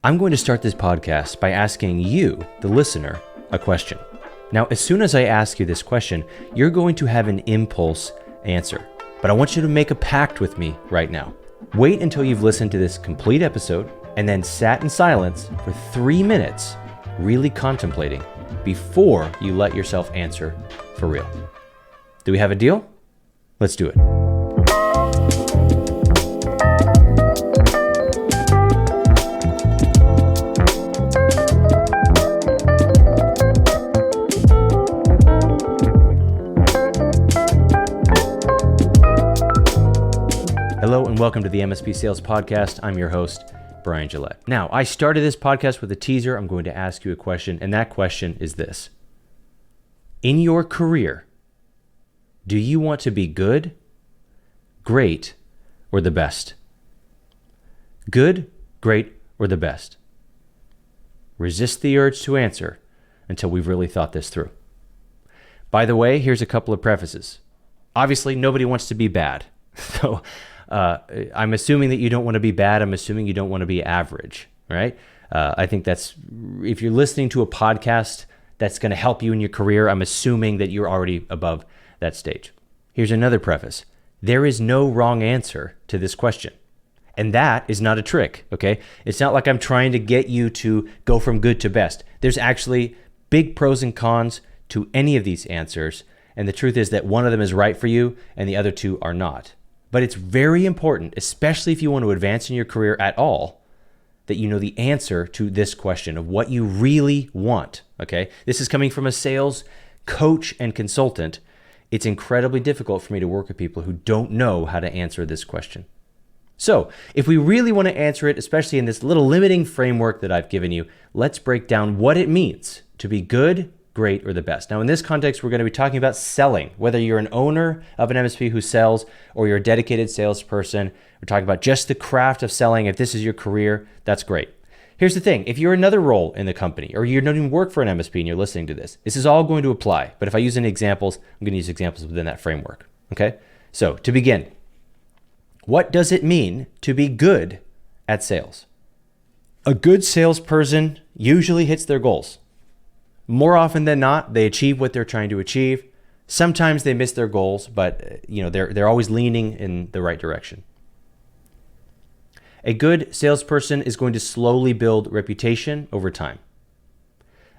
I'm going to start this podcast by asking you, the listener, a question. Now, as soon as I ask you this question, you're going to have an impulse answer. But I want you to make a pact with me right now. Wait until you've listened to this complete episode and then sat in silence for 3 minutes, really contemplating before you let yourself answer for real. Do we have a deal? Let's do it. Hello and welcome to the MSP Sales Podcast. I'm your host, Brian Gillette. Now, I started this podcast with a teaser. I'm going to ask you a question, and that question is this. In your career, do you want to be good, great, or the best? Good, great, or the best? Resist the urge to answer until we've really thought this through. By the way, here's a couple of prefaces. Obviously, nobody wants to be bad. So I'm assuming that you don't want to be bad. I'm assuming you don't want to be average, right? I think that's, if you're listening to a podcast that's going to help you in your career, I'm assuming that you're already above that stage. Here's another preface. There is no wrong answer to this question. And that is not a trick, okay? It's not like I'm trying to get you to go from good to best. There's actually big pros and cons to any of these answers. And the truth is that one of them is right for you and the other two are not. But it's very important, especially if you want to advance in your career at all, that you know the answer to this question of what you really want, okay? This is coming from a sales coach and consultant. It's incredibly difficult for me to work with people who don't know how to answer this question. So if we really want to answer it, especially in this little limiting framework that I've given you, let's break down what it means to be good, great, or the best. Now, in this context, we're going to be talking about selling. Whether you're an owner of an MSP who sells or you're a dedicated salesperson, we're talking about just the craft of selling. If this is your career, that's great. Here's the thing. If you're another role in the company or you don't even work for an MSP and you're listening to this is all going to apply. But if I use any examples, I'm going to use examples within that framework. Okay? So to begin, what does it mean to be good at sales? A good salesperson usually hits their goals. More often than not, they achieve what they're trying to achieve. Sometimes they miss their goals, but they're always leaning in the right direction. A good salesperson is going to slowly build reputation over time.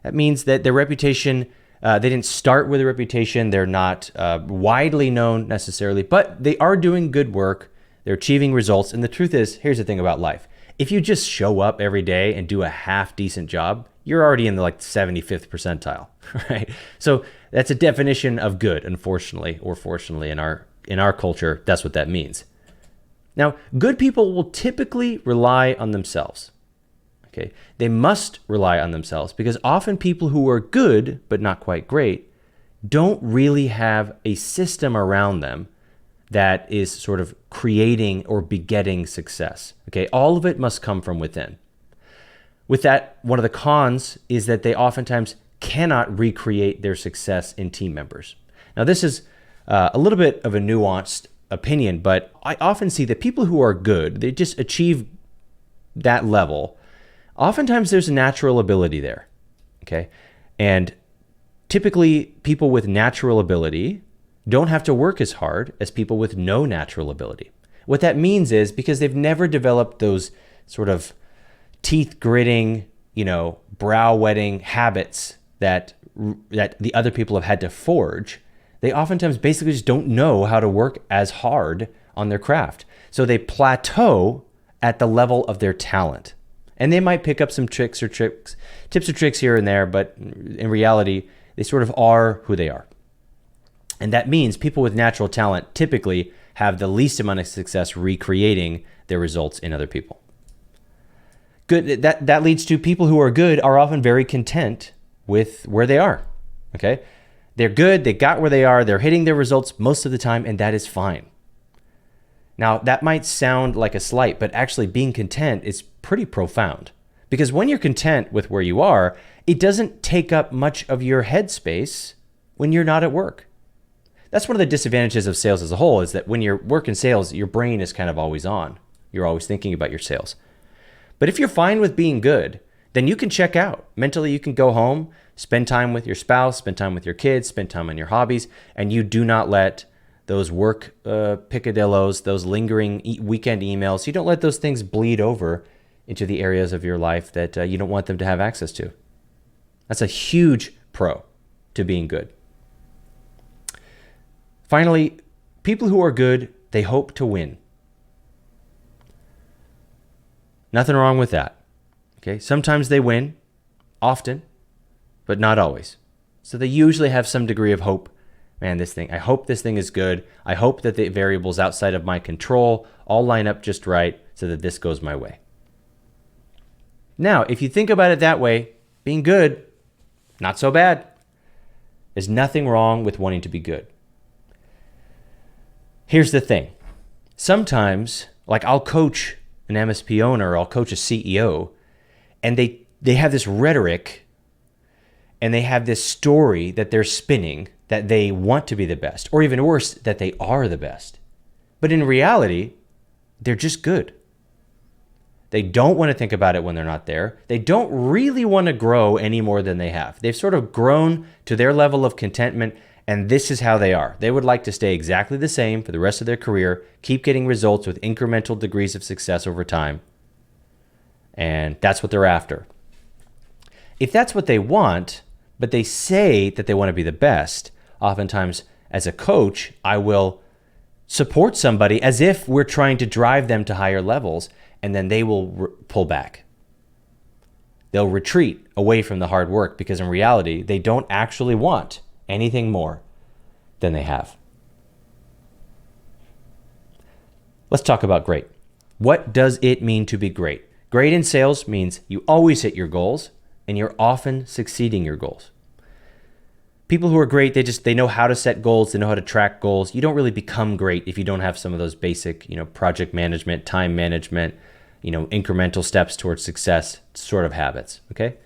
That means that their reputation, they didn't start with a reputation. They're not widely known necessarily, but they are doing good work. They're achieving results. And the truth is, here's the thing about life. If you just show up every day and do a half decent job, you're already in the 75th percentile, right? So that's a definition of good, unfortunately, or fortunately in our culture, that's what that means. Now, good people will typically rely on themselves, okay? They must rely on themselves because often people who are good, but not quite great, don't really have a system around them that is sort of creating or begetting success, okay? All of it must come from within. With that, one of the cons is that they oftentimes cannot recreate their success in team members. Now, this is a little bit of a nuanced opinion, but I often see that people who are good, they just achieve that level. Oftentimes, there's a natural ability there, okay? And typically, people with natural ability don't have to work as hard as people with no natural ability. What that means is because they've never developed those sort of teeth gritting, brow wetting habits that the other people have had to forge, they oftentimes basically just don't know how to work as hard on their craft. So they plateau at the level of their talent. And they might pick up some tips or tricks here and there, but in reality, they sort of are who they are. And that means people with natural talent typically have the least amount of success recreating their results in other people. Good. That leads to people who are good are often very content with where they are. Okay? They're good. They got where they are. They're hitting their results most of the time, and that is fine. Now, that might sound like a slight, but actually being content is pretty profound. Because when you're content with where you are, it doesn't take up much of your headspace when you're not at work. That's one of the disadvantages of sales as a whole, is that when you're working sales, your brain is kind of always on. You're always thinking about your sales. But if you're fine with being good, then you can check out. Mentally, you can go home, spend time with your spouse, spend time with your kids, spend time on your hobbies, and you do not let those work picadillos, those lingering weekend emails, you don't let those things bleed over into the areas of your life that you don't want them to have access to. That's a huge pro to being good. Finally, people who are good, they hope to win. Nothing wrong with that. Okay, sometimes they win, often, but not always. So they usually have some degree of hope. Man, I hope this thing is good. I hope that the variables outside of my control all line up just right so that this goes my way. Now, if you think about it that way, being good, not so bad. There's nothing wrong with wanting to be good. Here's the thing. Sometimes, like I'll coach an MSP owner, or I'll coach a CEO, and they have this rhetoric and they have this story that they're spinning that they want to be the best, or even worse, that they are the best. But in reality, they're just good. They don't want to think about it when they're not there. They don't really want to grow any more than they have. They've sort of grown to their level of contentment, and this is how they are. They would like to stay exactly the same for the rest of their career, keep getting results with incremental degrees of success over time. And that's what they're after. If that's what they want, but they say that they want to be the best, oftentimes as a coach, I will support somebody as if we're trying to drive them to higher levels, and then they will pull back. They'll retreat away from the hard work because in reality, they don't actually want anything more than they have. Let's talk about great. What does it mean to be great? Great in sales means you always hit your goals and you're often succeeding your goals. People who are great, they know how to set goals, they know how to track goals. You don't really become great if you don't have some of those basic, project management, time management, incremental steps towards success sort of habits, okay?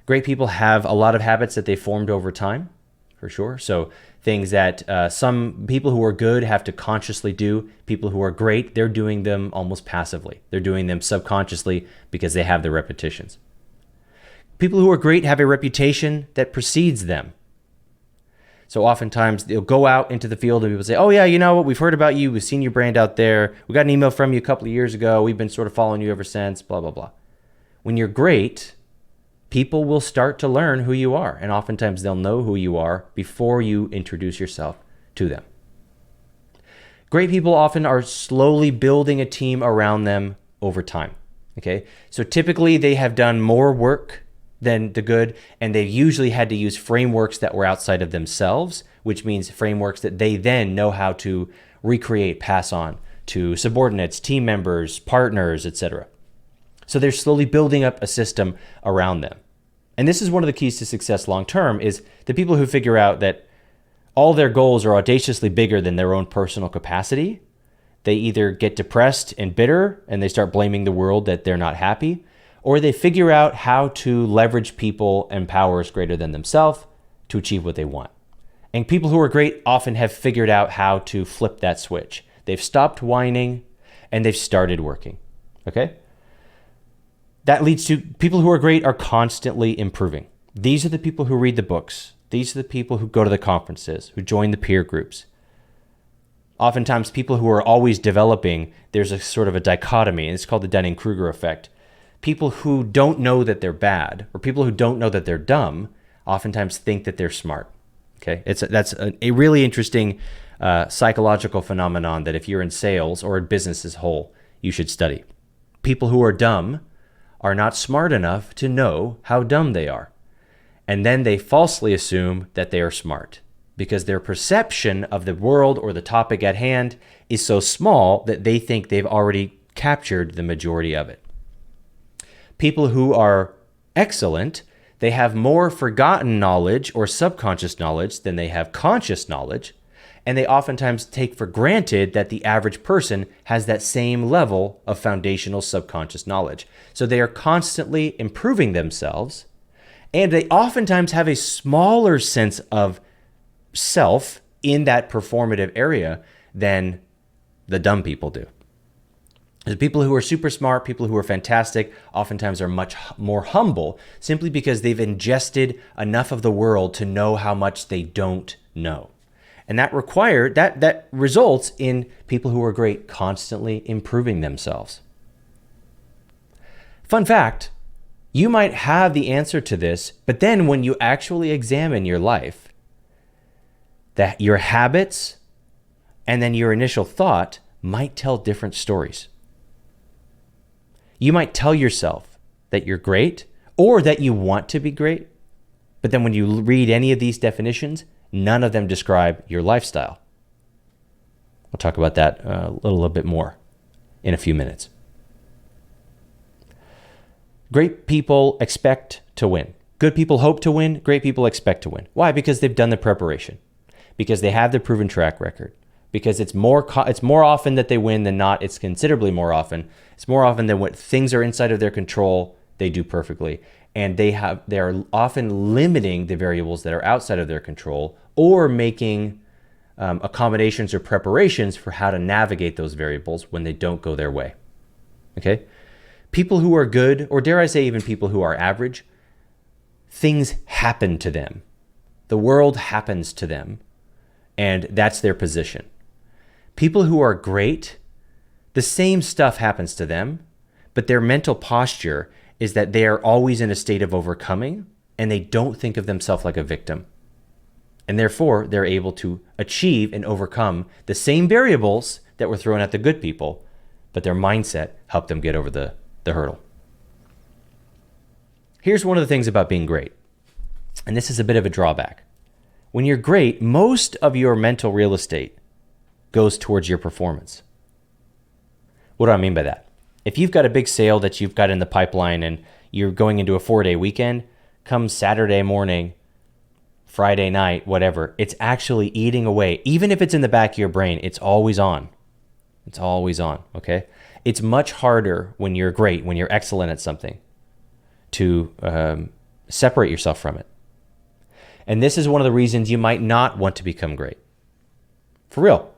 Great people have a lot of habits that they formed over time, for sure. So things that some people who are good have to consciously do. People who are great, they're doing them almost passively. They're doing them subconsciously because they have the repetitions. People who are great have a reputation that precedes them. So oftentimes they'll go out into the field and people say, oh yeah, you know what, we've heard about you, we've seen your brand out there, we got an email from you a couple of years ago, we've been sort of following you ever since, blah, blah, blah. When you're great, people will start to learn who you are, and oftentimes they'll know who you are before you introduce yourself to them. Great people often are slowly building a team around them over time, okay? So typically they have done more work than the good, and they usually had to use frameworks that were outside of themselves, which means frameworks that they then know how to recreate, pass on to subordinates, team members, partners, etc. So they're slowly building up a system around them. And this is one of the keys to success long-term is the people who figure out that all their goals are audaciously bigger than their own personal capacity. They either get depressed and bitter and they start blaming the world that they're not happy, or they figure out how to leverage people and powers greater than themselves to achieve what they want. And people who are great often have figured out how to flip that switch. They've stopped whining and they've started working, okay? That leads to people who are great are constantly improving. These are the people who read the books. These are the people who go to the conferences, who join the peer groups. Oftentimes people who are always developing, there's a sort of a dichotomy, and it's called the Dunning-Kruger effect. People who don't know that they're bad, or people who don't know that they're dumb, oftentimes think that they're smart. Okay, that's a really interesting psychological phenomenon that if you're in sales or in business as a whole, you should study. People who are dumb are not smart enough to know how dumb they are. And then they falsely assume that they are smart because their perception of the world or the topic at hand is so small that they think they've already captured the majority of it. People who are excellent, they have more forgotten knowledge or subconscious knowledge than they have conscious knowledge, and they oftentimes take for granted that the average person has that same level of foundational subconscious knowledge. So they are constantly improving themselves, and they oftentimes have a smaller sense of self in that performative area than the dumb people do. The people who are super smart, people who are fantastic, oftentimes are much more humble simply because they've ingested enough of the world to know how much they don't know. And that results in people who are great constantly improving themselves. Fun fact, you might have the answer to this, but then when you actually examine your life, that your habits and then your initial thought might tell different stories. You might tell yourself that you're great or that you want to be great, but then when you read any of these definitions, none of them describe your lifestyle. We'll talk about that a little bit more in a few minutes. Great people expect to win. Good people hope to win. Great people expect to win. Why? Because they've done the preparation. Because they have the proven track record. Because it's more often that they win than not. It's considerably more often. It's more often than when things are inside of their control, they do perfectly. And they are often limiting the variables that are outside of their control or making accommodations or preparations for how to navigate those variables when they don't go their way. Okay? People who are good, or dare I say even people who are average, things happen to them. The world happens to them, and that's their position. People who are great, the same stuff happens to them, but their mental posture is that they are always in a state of overcoming, and they don't think of themselves like a victim. And therefore, they're able to achieve and overcome the same variables that were thrown at the good people, but their mindset helped them get over the hurdle. Here's one of the things about being great, and this is a bit of a drawback. When you're great, most of your mental real estate goes towards your performance. What do I mean by that? If you've got a big sale that you've got in the pipeline and you're going into a 4-day weekend, come Saturday morning, Friday night, whatever, it's actually eating away. Even if it's in the back of your brain, it's always on. It's always on, okay? It's much harder when you're great, when you're excellent at something, to separate yourself from it. And this is one of the reasons you might not want to become great. For real.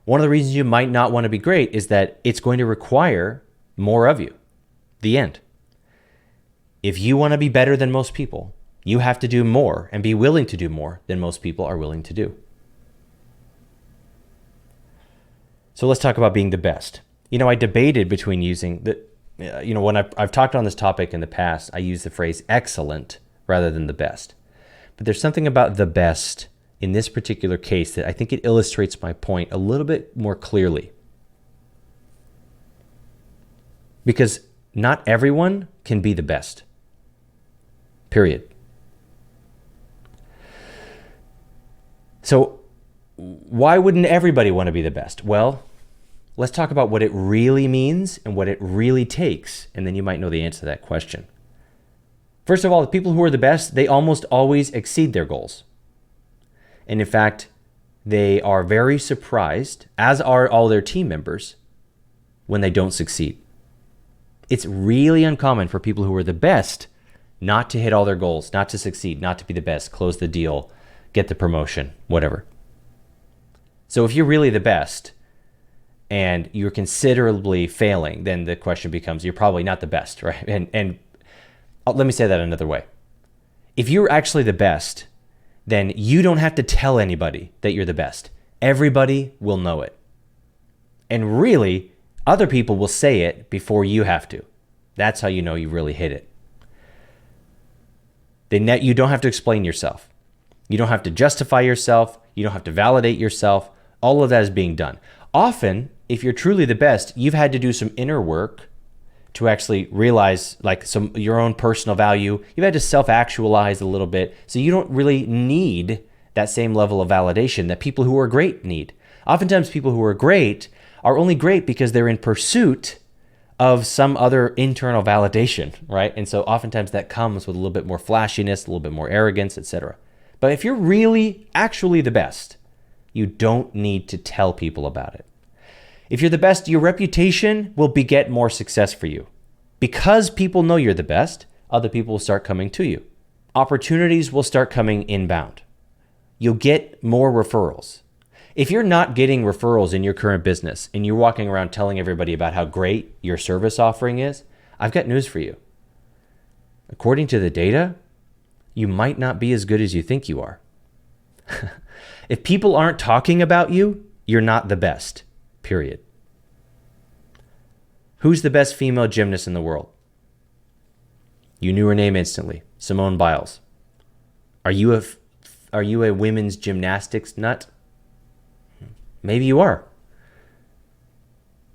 One of the reasons you might not want to be great is that it's going to require more of you. The end. If you want to be better than most people, you have to do more and be willing to do more than most people are willing to do. So let's talk about being the best. I debated between using when I've talked on this topic in the past, I use the phrase excellent rather than the best. But there's something about the best in this particular case that I think it illustrates my point a little bit more clearly. Because not everyone can be the best. Period. So why wouldn't everybody want to be the best? Well, let's talk about what it really means and what it really takes, and then you might know the answer to that question. First of all, the people who are the best, they almost always exceed their goals. And in fact, they are very surprised, as are all their team members, when they don't succeed. It's really uncommon for people who are the best not to hit all their goals, not to succeed, not to be the best, close the deal, get the promotion, whatever. So if you're really the best and you're considerably failing, then the question becomes, you're probably not the best, right? And let me say that another way. If you're actually the best, then you don't have to tell anybody that you're the best. Everybody will know it. And really, other people will say it before you have to. That's how you know you really hit it. You don't have to explain yourself. You don't have to justify yourself. You don't have to validate yourself. All of that is being done. Often, if you're truly the best, you've had to do some inner work to actually realize your own personal value. You've had to self-actualize a little bit. So you don't really need that same level of validation that people who are great need. Oftentimes people who are great are only great because they're in pursuit of some other internal validation, right? And so oftentimes that comes with a little bit more flashiness, a little bit more arrogance, etc. But if you're really actually the best, you don't need to tell people about it. If you're the best, your reputation will beget more success for you. Because people know you're the best, other people will start coming to you. Opportunities will start coming inbound. You'll get more referrals. If you're not getting referrals in your current business and you're walking around telling everybody about how great your service offering is, I've got news for you. According to the data, you might not be as good as you think you are. If people aren't talking about you, you're not the best, period. Who's the best female gymnast in the world? You knew her name instantly, Simone Biles. Are you a women's gymnastics nut? Maybe you are.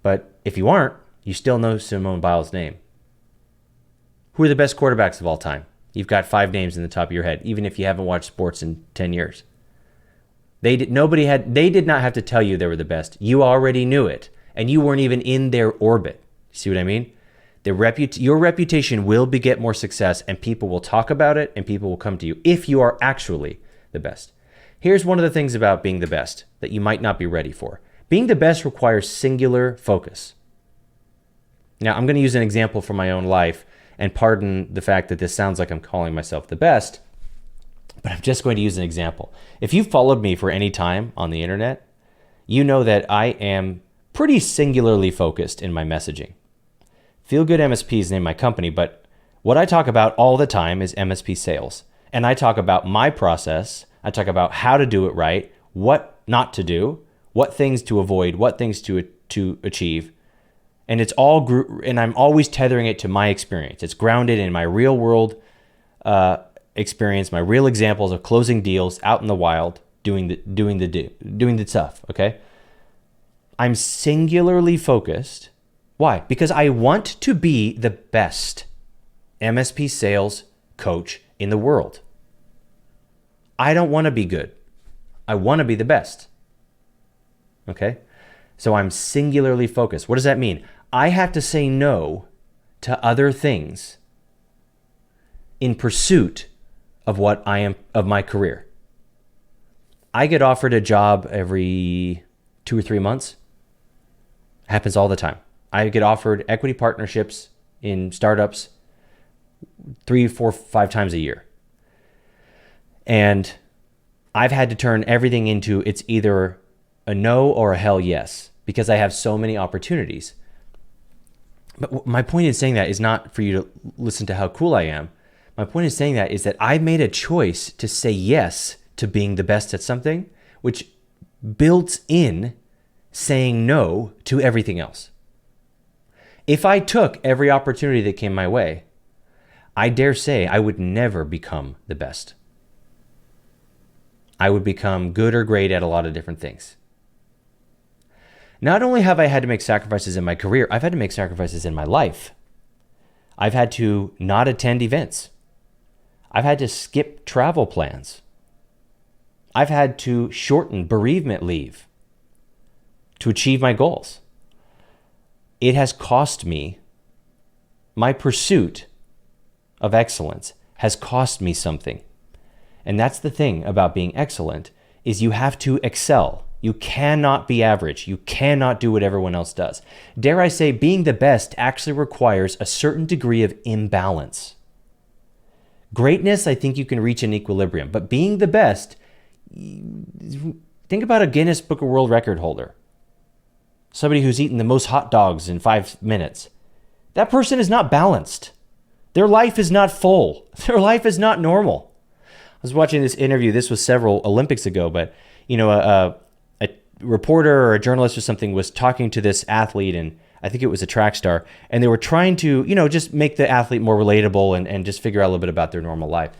But if you aren't, you still know Simone Biles' name. Who are the best quarterbacks of all time? You've got 5 names in the top of your head, even if you haven't watched sports in 10 years. They did not have to tell you they were the best. You already knew it, and you weren't even in their orbit. See what I mean? Your reputation will beget more success, and people will talk about it, and people will come to you if you are actually the best. Here's one of the things about being the best that you might not be ready for. Being the best requires singular focus. Now, I'm going to use an example from my own life, and pardon the fact that this sounds like I'm calling myself the best, but I'm just going to use an example. If you've followed me for any time on the internet, you know that I am pretty singularly focused in my messaging. Feel-Good MSP is the name of my company, but what I talk about all the time is MSP sales. And I talk about my process. I talk about how to do it right, what not to do, what things to avoid, what things to achieve. And it's all, and I'm always tethering it to my experience. It's grounded in my real world experience, my real examples of closing deals out in the wild, doing the stuff. Okay, I'm singularly focused. Why? Because I want to be the best MSP sales coach in the world. I don't want to be good. I want to be the best. Okay? So I'm singularly focused. What does that mean? I have to say no to other things in pursuit of of my career. I get offered a job every 2 or 3 months. Happens all the time. I get offered equity partnerships in startups 3, 4, 5 times a year. And I've had to turn everything into it's either a no or a hell yes because I have so many opportunities. But my point in saying that is not for you to listen to how cool I am. My point in saying that is that I made a choice to say yes to being the best at something, which builds in saying no to everything else. If I took every opportunity that came my way, I dare say I would never become the best. I would become good or great at a lot of different things. Not only have I had to make sacrifices in my career, I've had to make sacrifices in my life. I've had to not attend events. I've had to skip travel plans. I've had to shorten bereavement leave to achieve my goals. It has cost me, my pursuit of excellence has cost me something. And that's the thing about being excellent is you have to excel. You cannot be average. You cannot do what everyone else does. Dare I say, being the best actually requires a certain degree of imbalance. Greatness, I think you can reach an equilibrium, but being the best, think about a Guinness Book of World Record holder. Somebody who's eaten the most hot dogs in 5 minutes. That person is not balanced. Their life is not full. Their life is not normal. I was watching this interview. This was several Olympics ago, but a reporter or a journalist or something was talking to this athlete, and I think it was a track star, and they were trying to, just make the athlete more relatable and just figure out a little bit about their normal life.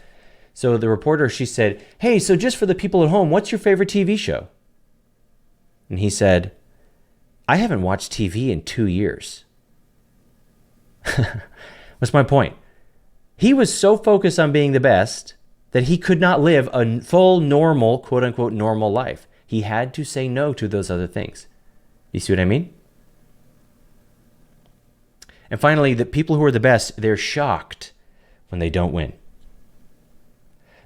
So the reporter, she said, "Hey, so just for the people at home, what's your favorite TV show?" And he said, "I haven't watched TV in 2 years." What's my point? He was so focused on being the best that he could not live a full normal, quote unquote, normal life. He had to say no to those other things. You see what I mean? And finally, the people who are the best, they're shocked when they don't win.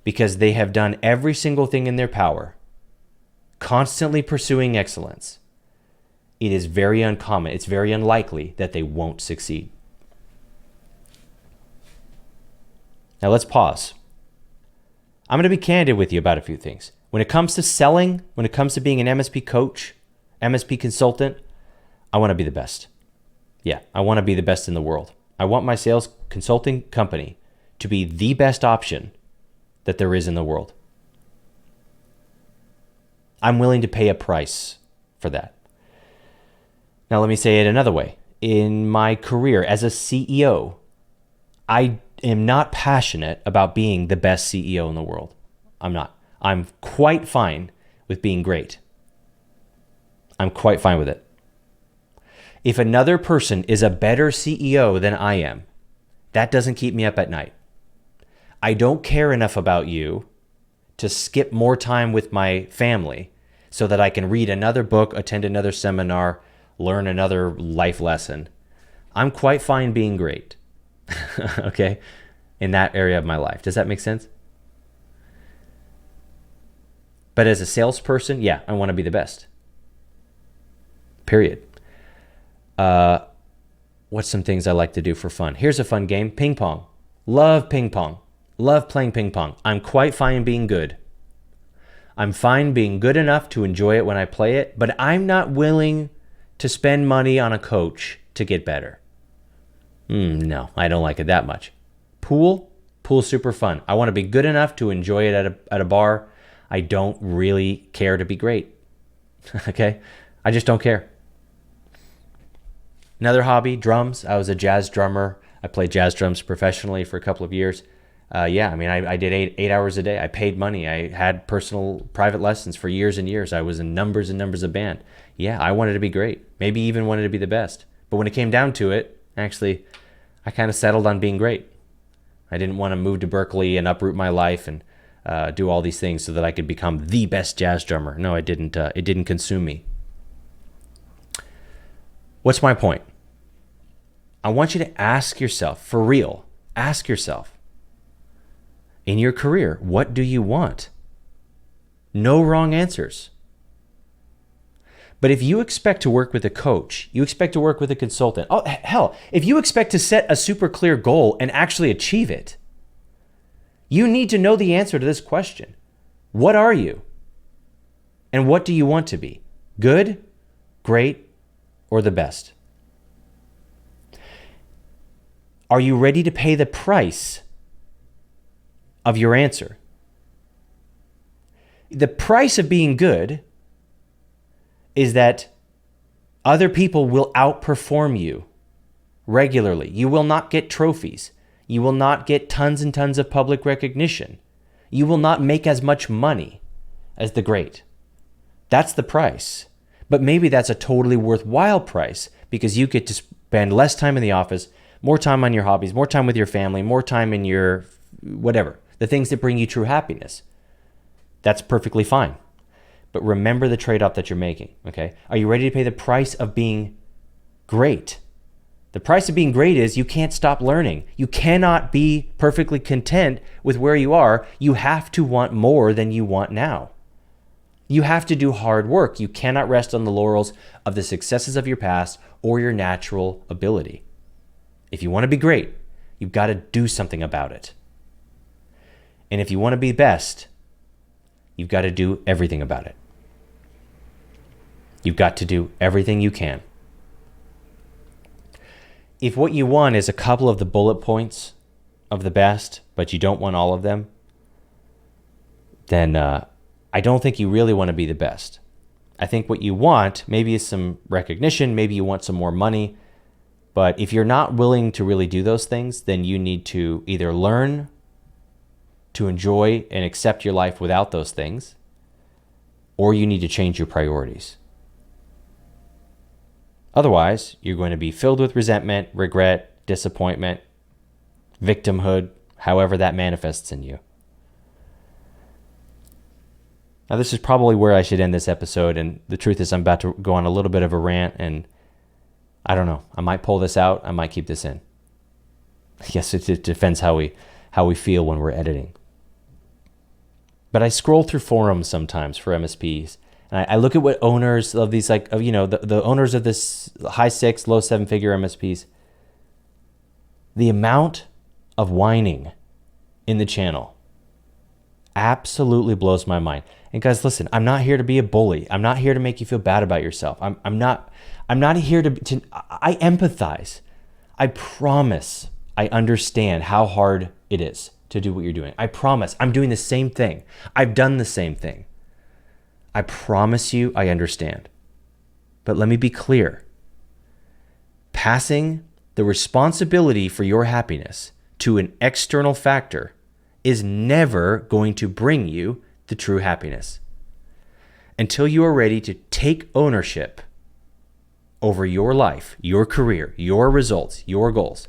Because they have done every single thing in their power, constantly pursuing excellence. It is very uncommon. It's very unlikely that they won't succeed. Now let's pause. I'm going to be candid with you about a few things. When it comes to selling, when it comes to being an MSP coach, MSP consultant, I want to be the best. Yeah, I want to be the best in the world. I want my sales consulting company to be the best option that there is in the world. I'm willing to pay a price for that. Now, let me say it another way. In my career as a CEO, I am not passionate about being the best CEO in the world. I'm not. I'm quite fine with being great. I'm quite fine with it. If another person is a better CEO than I am, that doesn't keep me up at night. I don't care enough about you to skip more time with my family so that I can read another book, attend another seminar, learn another life lesson. I'm quite fine being great, okay, in that area of my life. Does that make sense? But as a salesperson, yeah, I want to be the best. Period. What's some things I like to do for fun? Here's a fun game, ping pong. Love ping pong. Love playing ping pong. I'm quite fine being good. I'm fine being good enough to enjoy it when I play it, but I'm not willing to spend money on a coach to get better. No, I don't like it that much. Pool's super fun. I want to be good enough to enjoy it at a bar. I don't really care to be great. Okay? I just don't care. Another hobby, drums. I was a jazz drummer. I played jazz drums professionally for a couple of years. I did eight hours a day. I paid money. I had personal private lessons for years and years. I was in numbers and numbers of band. Yeah, I wanted to be great. Maybe even wanted to be the best. But when it came down to it, actually, I kind of settled on being great. I didn't want to move to Berkeley and uproot my life and do all these things so that I could become the best jazz drummer. No, I didn't. It didn't consume me. What's my point? I want you to ask yourself, for real, ask yourself, in your career, what do you want? No wrong answers. But if you expect to work with a coach, you expect to work with a consultant, oh, hell, if you expect to set a super clear goal and actually achieve it, you need to know the answer to this question. What are you? And what do you want to be? Good, great, or the best? Are you ready to pay the price of your answer? The price of being good is that other people will outperform you regularly. You will not get trophies. You will not get tons and tons of public recognition. You will not make as much money as the great. That's the price. But maybe that's a totally worthwhile price because you get to spend less time in the office, more time on your hobbies, more time with your family, more time in your whatever, the things that bring you true happiness. That's perfectly fine. But remember the trade-off that you're making, okay? Are you ready to pay the price of being great? The price of being great is you can't stop learning. You cannot be perfectly content with where you are. You have to want more than you want now. You have to do hard work. You cannot rest on the laurels of the successes of your past or your natural ability. If you want to be great, you've got to do something about it. And if you want to be best, you've got to do everything about it. You've got to do everything you can. If what you want is a couple of the bullet points of the best, but you don't want all of them, then I don't think you really want to be the best. I think what you want maybe is some recognition, maybe you want some more money, but if you're not willing to really do those things, then you need to either learn to enjoy and accept your life without those things, or you need to change your priorities. Otherwise, you're going to be filled with resentment, regret, disappointment, victimhood, however that manifests in you. Now, this is probably where I should end this episode, and the truth is I'm about to go on a little bit of a rant, and I don't know. I might pull this out. I might keep this in. I guess it depends how we feel when we're editing. But I scroll through forums sometimes for MSPs, and I look at what owners of these, the owners of this high 6, low 7-figure MSPs, the amount of whining in the channel, absolutely blows my mind. And guys, listen, I'm not here to be a bully. I'm not here to make you feel bad about yourself. I'm not here to I empathize. I promise I understand how hard it is to do what you're doing. I promise I'm doing the same thing. I've done the same thing. I promise you I understand. But let me be clear. Passing the responsibility for your happiness to an external factor is never going to bring you the true happiness. Until you are ready to take ownership over your life, your career, your results, your goals,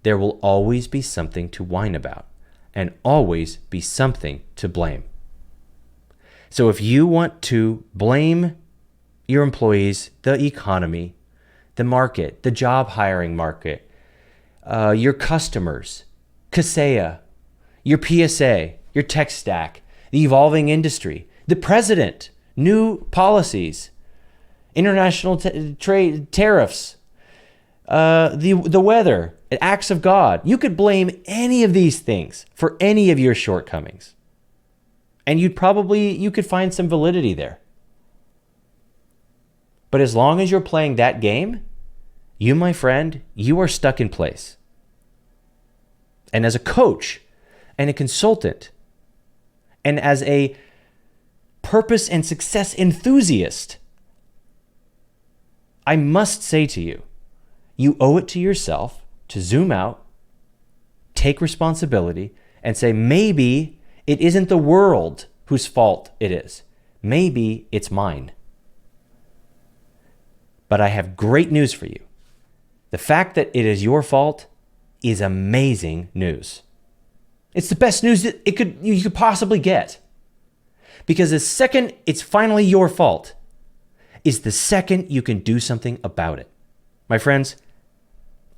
there will always be something to whine about and always be something to blame. So if you want to blame your employees, the economy, the market, the job hiring market, your customers, Kaseya, your PSA, your tech stack, the evolving industry, the president, new policies, international trade tariffs, the weather, acts of God. You could blame any of these things for any of your shortcomings. And you could find some validity there. But as long as you're playing that game, you, my friend, you are stuck in place. And as a coach and a consultant and as a purpose and success enthusiast, I must say to you, you owe it to yourself to zoom out, take responsibility, and say, maybe it isn't the world whose fault it is. Maybe it's mine. But I have great news for you. The fact that it is your fault is amazing news. It's the best news that you could possibly get. Because the second it's finally your fault is the second you can do something about it. My friends,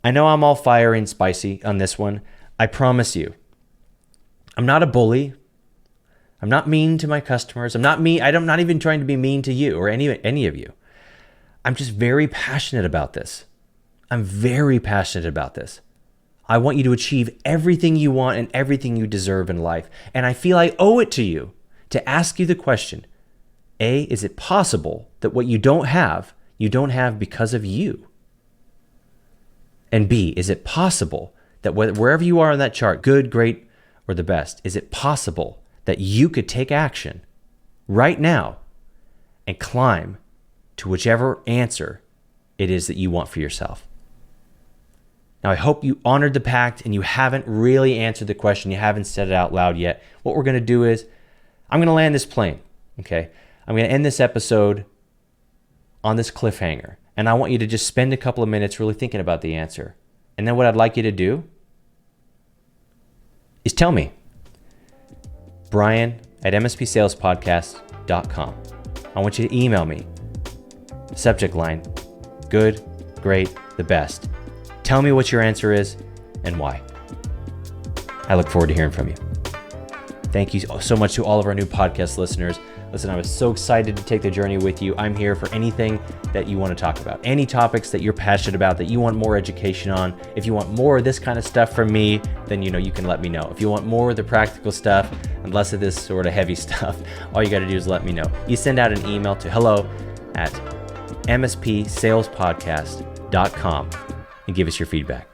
I know I'm all fiery and spicy on this one. I promise you. I'm not a bully. I'm not mean to my customers. I'm not even trying to be mean to you or any of you. I'm just very passionate about this. I'm very passionate about this. I want you to achieve everything you want and everything you deserve in life. And I feel I owe it to you to ask you the question, A, is it possible that what you don't have because of you? And B, is it possible that wherever you are on that chart, good, great, or the best, is it possible that you could take action right now and climb to whichever answer it is that you want for yourself? Now, I hope you honored the pact and you haven't really answered the question. You haven't said it out loud yet. What we're going to do is I'm going to land this plane, okay? I'm going to end this episode on this cliffhanger. And I want you to just spend a couple of minutes really thinking about the answer. And then what I'd like you to do is tell me. Brian at mspsalespodcast.com. I want you to email me. Subject line, good, great, the best. Tell me what your answer is and why. I look forward to hearing from you. Thank you so much to all of our new podcast listeners. Listen, I was so excited to take the journey with you. I'm here for anything that you want to talk about. Any topics that you're passionate about, that you want more education on. If you want more of this kind of stuff from me, then you can let me know. If you want more of the practical stuff and less of this sort of heavy stuff, all you got to do is let me know. You send out an email to hello@mspsalespodcast.com and give us your feedback.